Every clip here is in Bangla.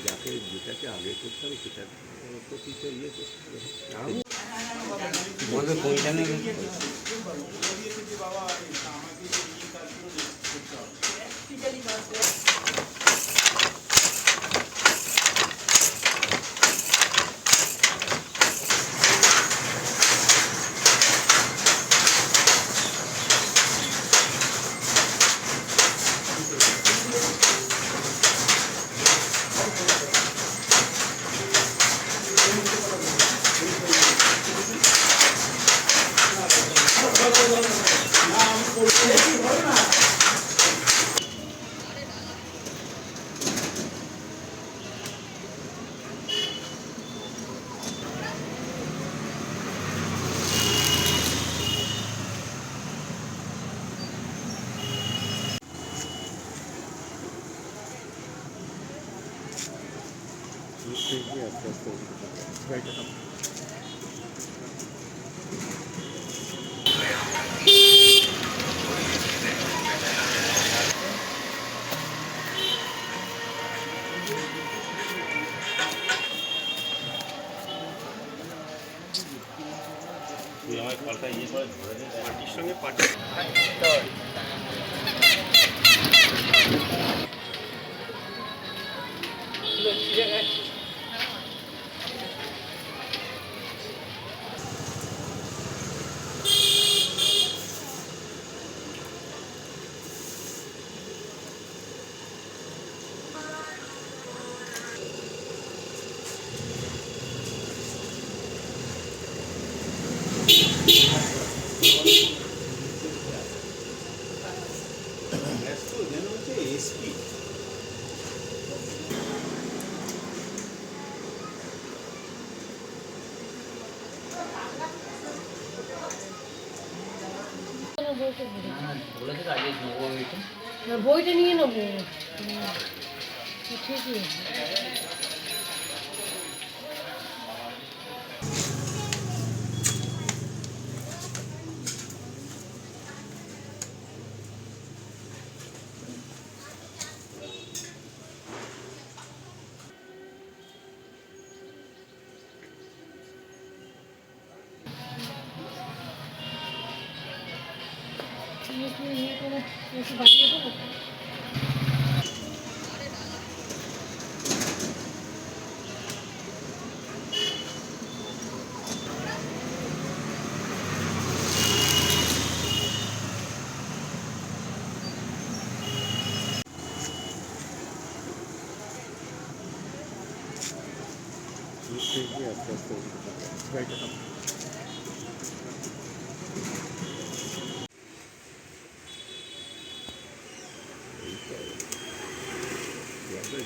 যাকে যেটাকে আগে করতে হবে সেটার প্রতি তো ইয়ে করতে হবে। পার্টির সঙ্গে পার্টি বইটা নিয়ে নেবো ঠিকই বাড়িয়ে দেবো।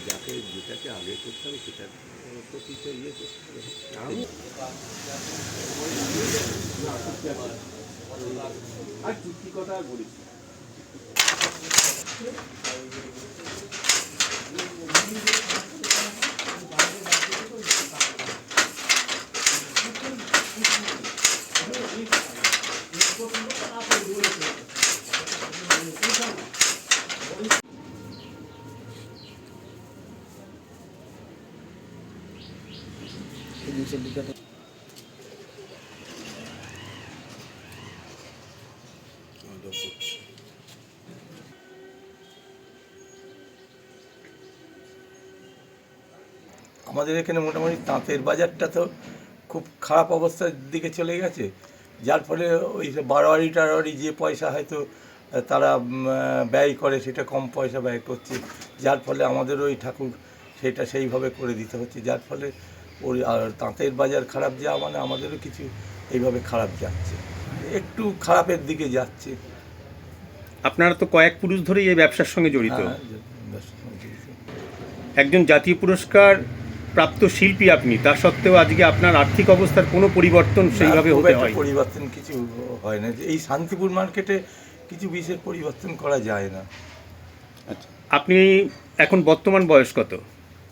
যাকে যেটাকে আগে করতে হবে সেটার প্রতি তো ইয়ে করতে হবে। আর চুক্তি কথা আর বলিস আমাদের এখানে মোটামুটি তাঁতের বাজারটা তো খুব খারাপ অবস্থার দিকে চলে গেছে, যার ফলে ওই বারোয়ারি টারোয়ারি যে পয়সা হয়তো তারা ব্যয় করে সেটা কম পয়সা ব্যয় করছে, যার ফলে আমাদের ওই ঠাকুর সেটা সেইভাবে করে দিতে হচ্ছে, যার ফলে ওই আর তাঁতের বাজার খারাপ যাওয়া মানে আমাদেরও কিছু এইভাবে খারাপ যাচ্ছে, একটু খারাপের দিকে যাচ্ছে। আপনারা তো কয়েক পুরুষ ধরেই এই ব্যবসার সঙ্গে জড়িত। একজন জাতীয় পুরস্কার প্রাপ্ত শিল্পী আপনি, তা সত্ত্বেও আজকে আপনার আর্থিক অবস্থার কোনো পরিবর্তন সেইভাবে হতে হয়? পরিবর্তন কিছু হয় না, এই শান্তিপুর মার্কেটে কিছু বিশেষ পরিবর্তন করা যায় না। আচ্ছা, আপনি এখন বর্তমান বয়স কত?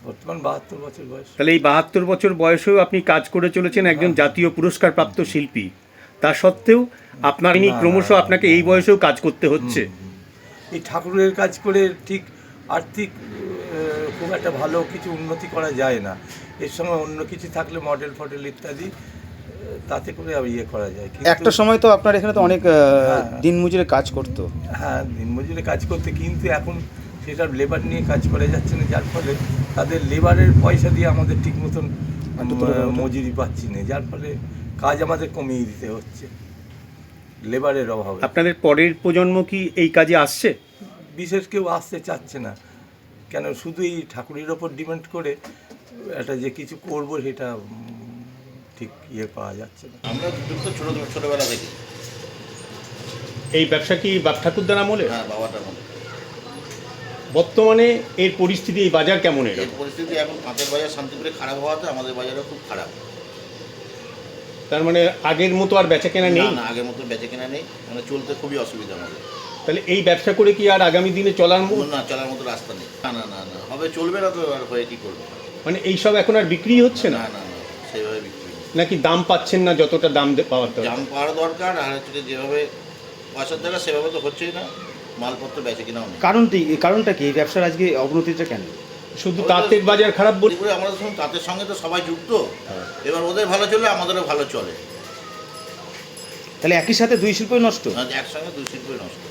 বর্তমান 72 বছর বয়স। তাহলে এই 72 বছর বয়সেও আপনি কাজ করে চলেছেন একজন জাতীয় পুরস্কার প্রাপ্ত শিল্পী, তা সত্ত্বেও আপনার না, ক্রমশ না, আপনাকে এই বয়সেও কাজ করতে হচ্ছে। এই ঠাকুরের কাজ করে ঠিক আর্থিক খুব একটা ভালো কিছু উন্নতি করা যায় না। এর সঙ্গে অন্য কিছু থাকলে মডেল ফডেল ইত্যাদি তাতে করে ইয়ে করা যায়। একটা সময় তো আপনার এখানে তো অনেক হ্যাঁ। দিনমজুরে কাজ করতো। হ্যাঁ, দিনমজুরে কাজ করতে, কিন্তু এখন সেটা লেবার নিয়ে কাজ করা যাচ্ছে না, যার ফলে তাদের লেবারের পয়সা দিয়ে আমাদের ঠিক মতন মজুরি পাচ্ছি না, যার ফলে কাজ আমাদের কমিয়ে দিতে হচ্ছে লেবারের অভাবে। আপনাদের পরের প্রজন্ম কি এই কাজে আসছে? বিশেষ কেউ আসতে চাচ্ছে না, কেন শুধু এই ঠাকুরের ওপর ডিপেন্ড করে একটা যে কিছু করব সেটা ঠিক ইয়ে পাওয়া যাচ্ছে না। আমরা যুক্ত ছোটবেলা থেকে। এই ব্যবসা কি বাপ ঠাকুরদার আমলে? হ্যাঁ, বাবাটার মধ্যে। বর্তমানে এর পরিস্থিতি, এই বাজার কেমন? এর পরিস্থিতি এখন তাঁতের বাজার শান্তিপুরে খারাপ হওয়াতে আমাদের বাজারও খুব খারাপ। তার মানে আগের মতো আর বেচা কেনা নেই? না, আগের মতো বেচে কেনা নেই, মানে চলতে খুবই অসুবিধা আমাদের। তাহলে এই ব্যবসা করে কি আর আগামী দিনে চলার না, চলার মতো রাস্তা নেই। না না না না হবে, চলবে না তো, আর হয়ে কী করবে? মানে এইসব এখন আর বিক্রি হচ্ছে না? না না না, সেইভাবে বিক্রি নেই। নাকি দাম পাচ্ছেন না যতটা দাম পাওয়ার দরকার? দাম পাওয়ার দরকার, আর হচ্ছে যেভাবে পয়সার দরকার সেভাবে তো হচ্ছেই না, মালপত্র বেচে কিনাও নেই। কারণটা কি এই ব্যবসার আজকে অবনতিটা কেন? শুধু তাঁতের বাজার খারাপ বলে? শান্তিপুরে আমরা শুনুন তাঁতের সঙ্গে তো সবাই যুক্ত, এবার ওদের ভালো চললে আমাদেরও ভালো চলে। তাহলে একই সাথে দুই শিল্পই নষ্ট। একসঙ্গে দুই শিল্পই নষ্ট।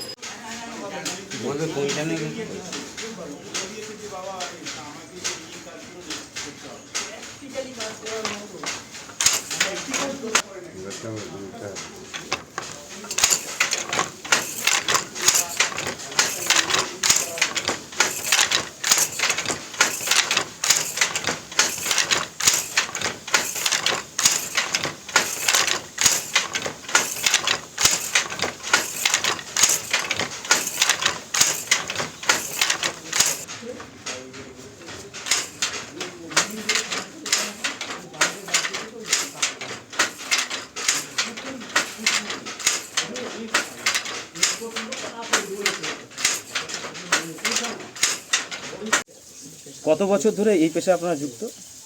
কত বছর ধরে এই পেশায় আপনারা যুক্ত?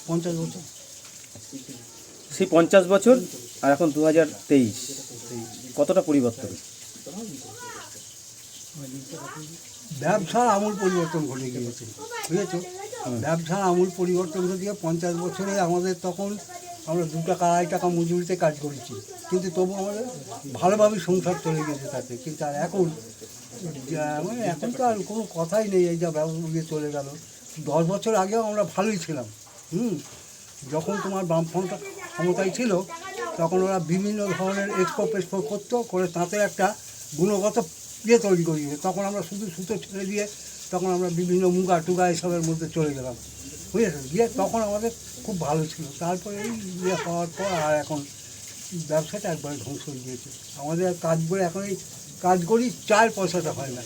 50 বছর। সেই 50 বছর আর এখন 2023, কতটা পরিবর্তন? ব্যবসার আমূল পরিবর্তন ঘটে গিয়েছে, বুঝেছো? ব্যবসার আমূল পরিবর্তন ঘটে গিয়ে 50 বছরে আমাদের তখন আমরা 2 টাকা 2.5 টাকা মজুরিতে কাজ করেছি, কিন্তু তবু আমাদের ভালোভাবে সংসার চলে গেছে তাতে। কিন্তু আর এখন মানে এখন তো আর কোনো কথাই নেই, এই যা ব্যবসা চলে গেল। 10 বছর আগেও আমরা ভালোই ছিলাম। যখন তোমার বামফ্রন্ট ক্ষমতায় ছিল তখন ওরা বিভিন্ন ধরনের এক্সপোর্ট করতো, করে তাঁতের একটা গুণগত ইয়ে তৈরি করে দিয়েছে। তখন আমরা শুধু সুতো ছেড়ে দিয়ে তখন আমরা বিভিন্ন মুগা টুগা এসবের মধ্যে চলে গেলাম, বুঝেছেন? গিয়ে তখন আমাদের খুব ভালো ছিল। তারপরে এই ইয়ে পাওয়ার পর আর এখন ব্যবসাটা একবারে ধ্বংস হয়ে গিয়েছে। আমাদের কাজ করে এখন এই কাজ করি 4 পয়সাটা হয় না।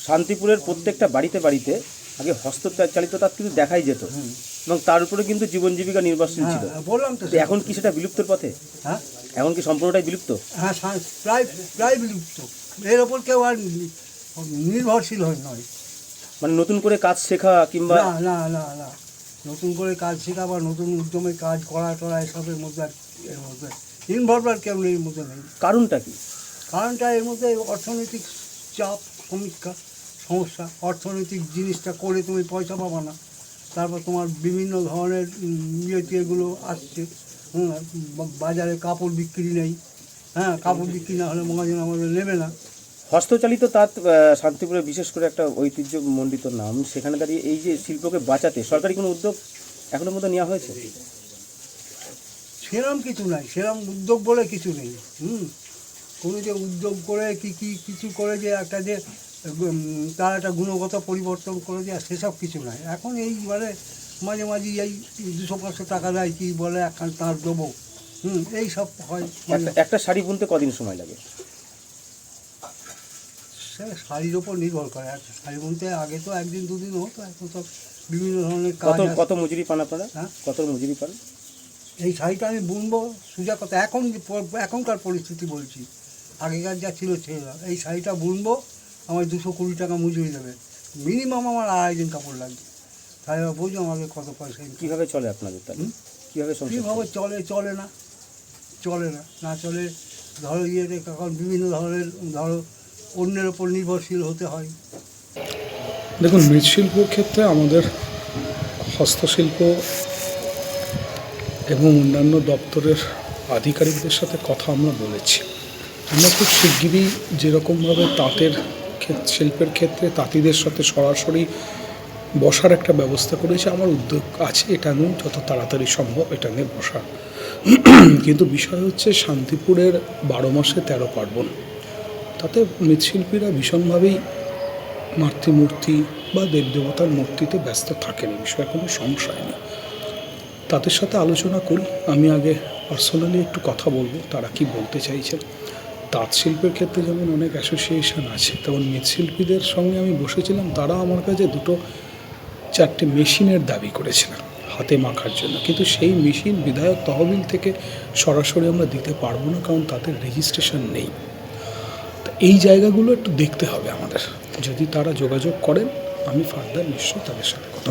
শান্তিপুরের প্রত্যেকটা বাড়িতে আগে হস্তচালিত তাঁত কিন্তু দেখাই যেত, এবং তার উপরে কিন্তু জীবন জীবিকা নির্ভরশীল ছিল। বললাম তো। এখন কি সেটা বিলুপ্তর পথে? হ্যাঁ এখন কি সম্পূর্ণটাই বিলুপ্ত? হ্যাঁ, প্রায় বিলুপ্ত। এর ওপর কেউ আর নির্ভরশীল নয়। মানে নতুন করে কাজ শেখা কিংবা না না না না নতুন করে কাজ শেখা বা নতুন উদ্যমে কাজ করা টরা এসবের মধ্যে এর মধ্যে ইনভলভ আর কেউ নেই, এর মধ্যে নেই। কারণটা কি? কারণটা এর মধ্যে অর্থনৈতিক চাপ, সমীক্ষা, সমস্যা। অর্থনৈতিক জিনিসটা করে তুমি পয়সা পাবা না, তারপর তোমার বিভিন্ন ধরনের এগুলো আসছে। বাজারে কাপড় বিক্রি নেই। হ্যাঁ, কাপড় বিক্রি না হলে মহাজন আমাদের নেবে না। হস্তচালিত তাঁত শান্তিপুরে বিশেষ করে একটা ঐতিহ্যমণ্ডিত নাম, সেখানে দাঁড়িয়ে এই যে শিল্পকে বাঁচাতে সরকারি কোনো উদ্যোগ এখনো মধ্যে নেওয়া হয়েছে? সেরম কিছু নাই, সেরম উদ্যোগ বলে কিছু নেই। কোনো যে উদ্যোগ করে কিছু করে যে একটা যে তার একটা গুণগত পরিবর্তন করে দেওয়া, সেসব কিছু নাই এখন। এই মানে মাঝে মাঝে এই 200-500 টাকা দেয়, কি বলে একখান তাঁর দেবো, এই সব হয়। একটা শাড়ি বুনতে কদিন সময় লাগে? সে শাড়ির ওপর নির্ভর করে। আর শাড়ি বুনতে আগে তো 1 দিন 2 দিন হতো, এখন তো বিভিন্ন ধরনের কাজ। কত মজুরি পান আপনারা? হ্যাঁ, কত মজুরি পান? এই শাড়িটা আমি বুনবো সোজা কথা, এখনকার পরিস্থিতি বলছি, আগেকার যা ছিল ছিল। এই শাড়িটা বুনবো, আমার 220 টাকা মজুরি দেবে মিনিমাম, আমার 2.5 দিন কাপড় লাগবে। তাই বুঝো আমাদের কত পয়সা। কীভাবে চলে আপনাদের? তাহলে কীভাবে কীভাবে চলে না, চলে না, না চলে ধরো ইয়েতে এখন বিভিন্ন ধরনের ধরো অন্যের ওপর নির্ভরশীল হতে হয়। দেখুন, মৃৎশিল্পর ক্ষেত্রে আমাদের হস্তশিল্প এবং অন্যান্য দপ্তরের আধিকারিকদের সাথে কথা আমরা বলেছি। আমরা খুব শিগগিরই যেরকমভাবে তাঁতের শিল্পের ক্ষেত্রে তাঁতিদের সাথে সরাসরি বসার একটা ব্যবস্থা করেছে, আমার উদ্যোগ আছে এটা নিয়ে যত তাড়াতাড়ি সম্ভব এটা নিয়ে বসার। কিন্তু বিষয় হচ্ছে শান্তিপুরের 12 মাসে 13 পার্বণ, তাতে মৃৎশিল্পীরা ভীষণভাবেই মাতৃমূর্তি বা দেবদেবতার মূর্তিতে ব্যস্ত থাকেন, বিষয়ে কোনো সংশয় নেই। তাদের সাথে আলোচনা করি, আমি আগে পার্সোনালি একটু কথা বলবো তারা কি বলতে চাইছেন। তাঁত শিল্পের ক্ষেত্রে যেমন অনেক অ্যাসোসিয়েশন আছে, তেমন মৃৎশিল্পীদের সঙ্গে আমি বসেছিলাম, তারা আমার কাছে 2-4টে মেশিনের দাবি করেছিলেন হাতে মাখার জন্য, কিন্তু সেই মেশিন বিধায়ক তহবিল থেকে সরাসরি আমরা দিতে পারবো না, কারণ তাদের রেজিস্ট্রেশন নেই। তো এই জায়গাগুলো একটু দেখতে হবে আমাদের, যদি তারা যোগাযোগ করেন আমি ফার্দার নিশ্চয়ই তাদের সাথে কথা